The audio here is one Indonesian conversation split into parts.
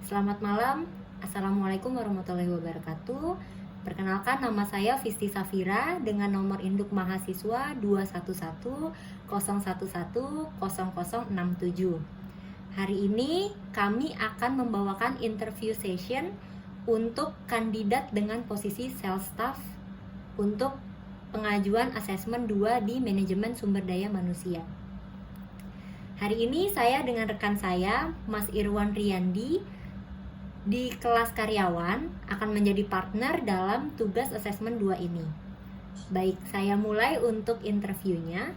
Selamat malam. Assalamualaikum warahmatullahi wabarakatuh. Perkenalkan, nama saya Fisti Safira dengan nomor induk mahasiswa 21101110067. Hari ini kami akan membawakan interview session untuk kandidat dengan posisi sales staff untuk pengajuan asesmen 2 di manajemen sumber daya manusia. Hari ini saya dengan rekan saya, Mas Irwan Riyandi, di kelas karyawan akan menjadi partner dalam tugas asesmen 2 ini. Baik, saya mulai untuk interviewnya.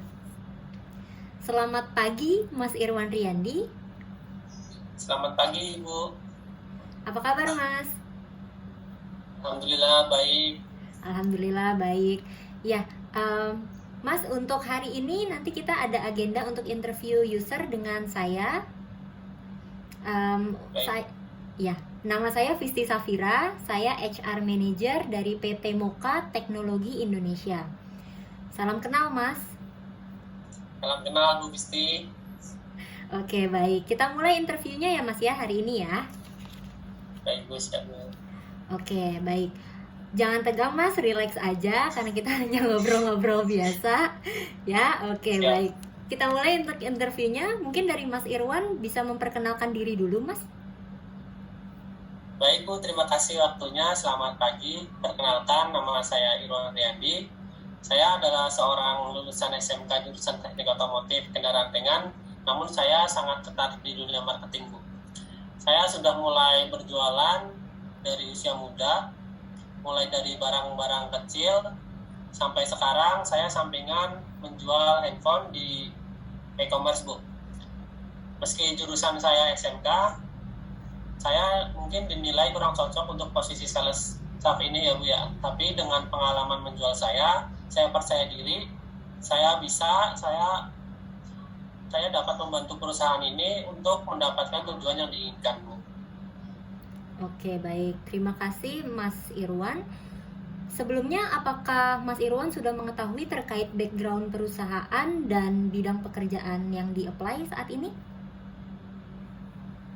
Selamat pagi, Mas Irwan Riyandi. Selamat pagi, Ibu. Apa kabar, Mas? Alhamdulillah baik. Alhamdulillah baik. Ya, Mas, untuk hari ini nanti kita ada agenda untuk interview user dengan saya. Nama saya Fisti Safira, saya HR Manager dari PT Moka Teknologi Indonesia. Salam kenal, Mas. Salam kenal, Bu Fisti. Oke, baik. Kita mulai interviewnya ya, Mas ya, hari ini ya. Baik, Bu, siap. Oke, baik. Jangan tegang, Mas, relax aja karena kita hanya ngobrol-ngobrol biasa. Ya, oke, Siap. Baik. Kita mulai untuk interviewnya. Mungkin dari Mas Irwan bisa memperkenalkan diri dulu, Mas. Baik, Bu, terima kasih waktunya. Selamat pagi. Perkenalkan, nama saya Irwan Riyandi. Saya adalah seorang lulusan SMK jurusan Teknik Otomotif Kendaraan Ringan, namun saya sangat tertarik di dunia marketing, Bu. Saya sudah mulai berjualan dari usia muda, mulai dari barang-barang kecil, sampai sekarang saya sampingan menjual handphone di e-commerce, Bu. Meski jurusan saya SMK, saya mungkin dinilai kurang cocok untuk posisi sales staff ini ya, Bu ya. Tapi dengan pengalaman menjual saya percaya diri, saya dapat membantu perusahaan ini untuk mendapatkan tujuan yang diinginkan, Bu. Oke, baik. Terima kasih, Mas Irwan. Sebelumnya, apakah Mas Irwan sudah mengetahui terkait background perusahaan dan bidang pekerjaan yang di-apply saat ini?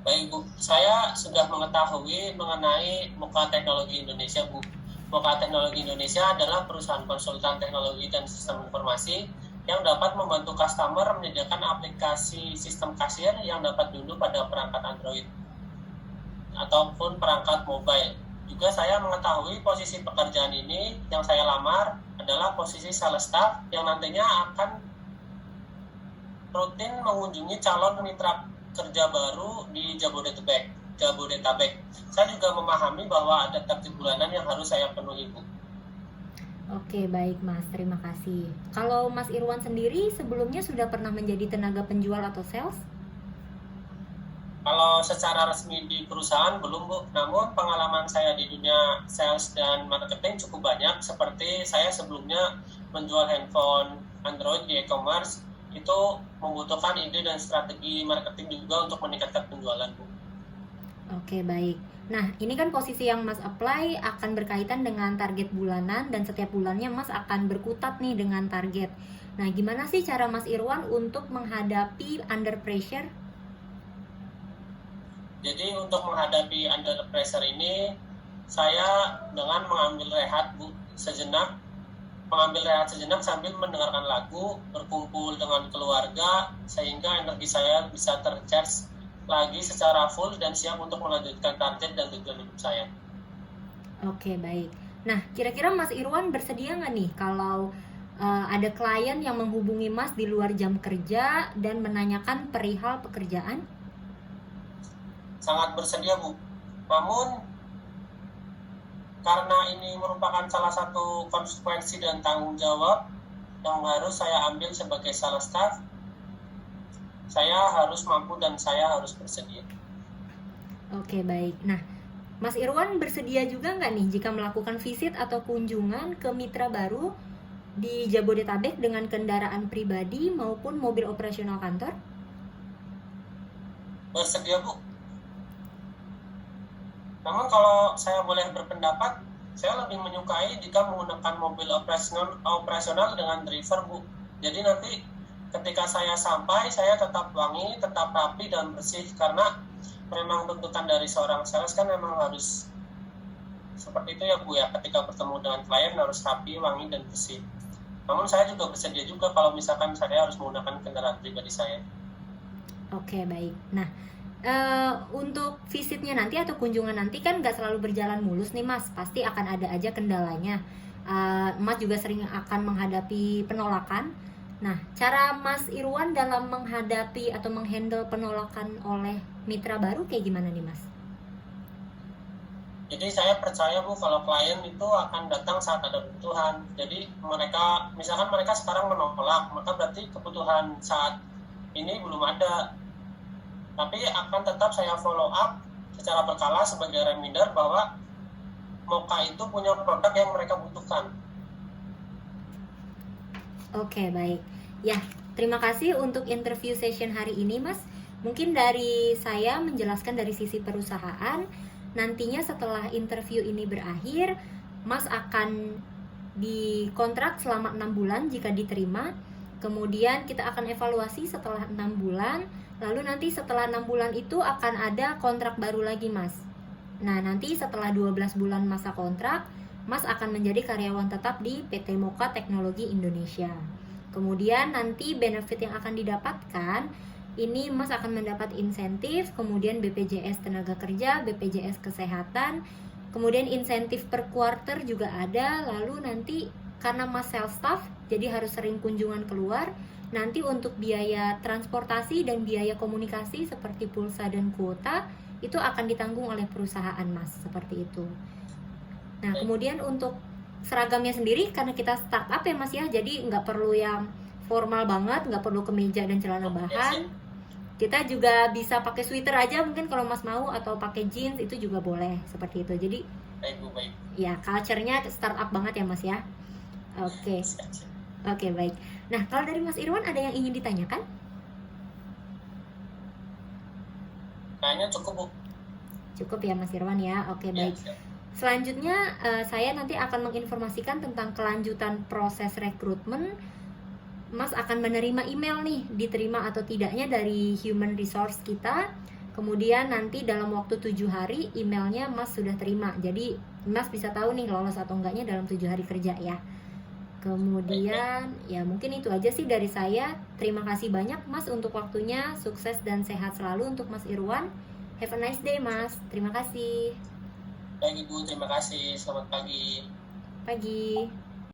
Baik, Bu. Saya sudah mengetahui mengenai Moka Teknologi Indonesia, Bu. Moka Teknologi Indonesia adalah perusahaan konsultan teknologi dan sistem informasi yang dapat membantu customer menyediakan aplikasi sistem kasir yang dapat diunduh pada perangkat Android ataupun perangkat mobile. Juga saya mengetahui posisi pekerjaan ini yang saya lamar adalah posisi sales staff yang nantinya akan rutin mengunjungi calon mitra kerja baru di Jabodetabek. Saya juga memahami bahwa ada target bulanan yang harus saya penuhi, Bu. Oke, baik, Mas. Terima kasih. Kalau Mas Irwan sendiri sebelumnya sudah pernah menjadi tenaga penjual atau sales? Kalau secara resmi di perusahaan belum, Bu. Namun pengalaman saya di dunia sales dan marketing cukup banyak. Seperti saya sebelumnya menjual handphone Android di e-commerce, itu membutuhkan ide dan strategi marketing juga untuk meningkatkan penjualan, Bu. Oke, baik. Nah, ini kan posisi yang Mas apply akan berkaitan dengan target bulanan dan setiap bulannya Mas akan berkutat nih dengan target. Nah, gimana sih cara Mas Irwan untuk menghadapi under pressure? Jadi untuk menghadapi under pressure ini, saya dengan mengambil rehat, Bu, sejenak sambil mendengarkan lagu, berkumpul dengan keluarga, sehingga energi saya bisa tercharge lagi secara full dan siap untuk melanjutkan target dan tujuan hidup saya. Oke, baik. Nah, kira-kira Mas Irwan bersedia nggak nih kalau ada klien yang menghubungi Mas di luar jam kerja dan menanyakan perihal pekerjaan? Sangat bersedia, Bu. Namun karena ini merupakan salah satu konsekuensi dan tanggung jawab yang harus saya ambil sebagai sales staff, saya harus mampu dan saya harus bersedia. Oke, baik. Nah, Mas Irwan bersedia juga nggak nih jika melakukan visit atau kunjungan ke mitra baru di Jabodetabek dengan kendaraan pribadi maupun mobil operasional kantor? Bersedia, Bu. Namun kalau saya boleh berpendapat, saya lebih menyukai jika menggunakan mobil operasional dengan driver, Bu. Jadi nanti ketika saya sampai, saya tetap wangi, tetap rapi dan bersih, karena memang tuntutan dari seorang sales kan memang harus seperti itu ya Bu ya, ketika bertemu dengan klien harus rapi, wangi, dan bersih. Namun saya juga bersedia juga kalau misalkan saya harus menggunakan kendaraan pribadi saya. Oke, baik. Nah, untuk visitnya nanti atau kunjungan nanti kan nggak selalu berjalan mulus nih Mas, pasti akan ada aja kendalanya. Mas juga sering akan menghadapi penolakan. Nah, cara Mas Irwan dalam menghadapi atau menghandle penolakan oleh mitra baru kayak gimana nih Mas? Jadi saya percaya Bu kalau klien itu akan datang saat ada kebutuhan. Jadi misalkan mereka sekarang menolak, maka berarti kebutuhan saat ini belum ada. Tapi akan tetap saya follow up secara berkala sebagai reminder bahwa Moka itu punya produk yang mereka butuhkan. Oke, baik. Ya, terima kasih untuk interview session hari ini, Mas. Mungkin dari saya menjelaskan dari sisi perusahaan, nantinya setelah interview ini berakhir, Mas akan dikontrak selama 6 bulan jika diterima. Kemudian kita akan evaluasi setelah 6 bulan. Lalu nanti setelah 6 bulan itu akan ada kontrak baru lagi, Mas. Nah, nanti setelah 12 bulan masa kontrak, Mas akan menjadi karyawan tetap di PT Moka Teknologi Indonesia. Kemudian nanti benefit yang akan didapatkan, ini Mas akan mendapat insentif, kemudian BPJS Tenaga Kerja, BPJS Kesehatan, kemudian insentif per quarter juga ada. Lalu nanti karena Mas sales staff, jadi harus sering kunjungan keluar. Nanti untuk biaya transportasi dan biaya komunikasi seperti pulsa dan kuota, itu akan ditanggung oleh perusahaan Mas, seperti itu. Nah, kemudian untuk seragamnya sendiri, karena kita startup ya Mas ya, jadi nggak perlu yang formal banget, nggak perlu kemeja dan celana bahan. Kita juga bisa pakai sweater aja mungkin kalau Mas mau, atau pakai jeans itu juga boleh, seperti itu. Jadi Baik. ya culture-nya startup banget ya Mas ya. Oke. Oke, baik. Nah, kalau dari Mas Irwan ada yang ingin ditanyakan? Kayaknya cukup Bu. Cukup ya Mas Irwan ya. Oke, baik. Ya. Selanjutnya saya nanti akan menginformasikan tentang kelanjutan proses rekrutmen. Mas akan menerima email nih, diterima atau tidaknya dari human resource kita. Kemudian nanti dalam waktu 7 hari emailnya Mas sudah terima. Jadi Mas bisa tahu nih lolos atau enggaknya dalam 7 hari kerja ya. Kemudian ya mungkin itu aja sih dari saya. Terima kasih banyak Mas untuk waktunya. Sukses dan sehat selalu untuk Mas Irwan. Have a nice day Mas. Terima kasih. Baik Ibu, terima kasih. Selamat pagi. Pagi.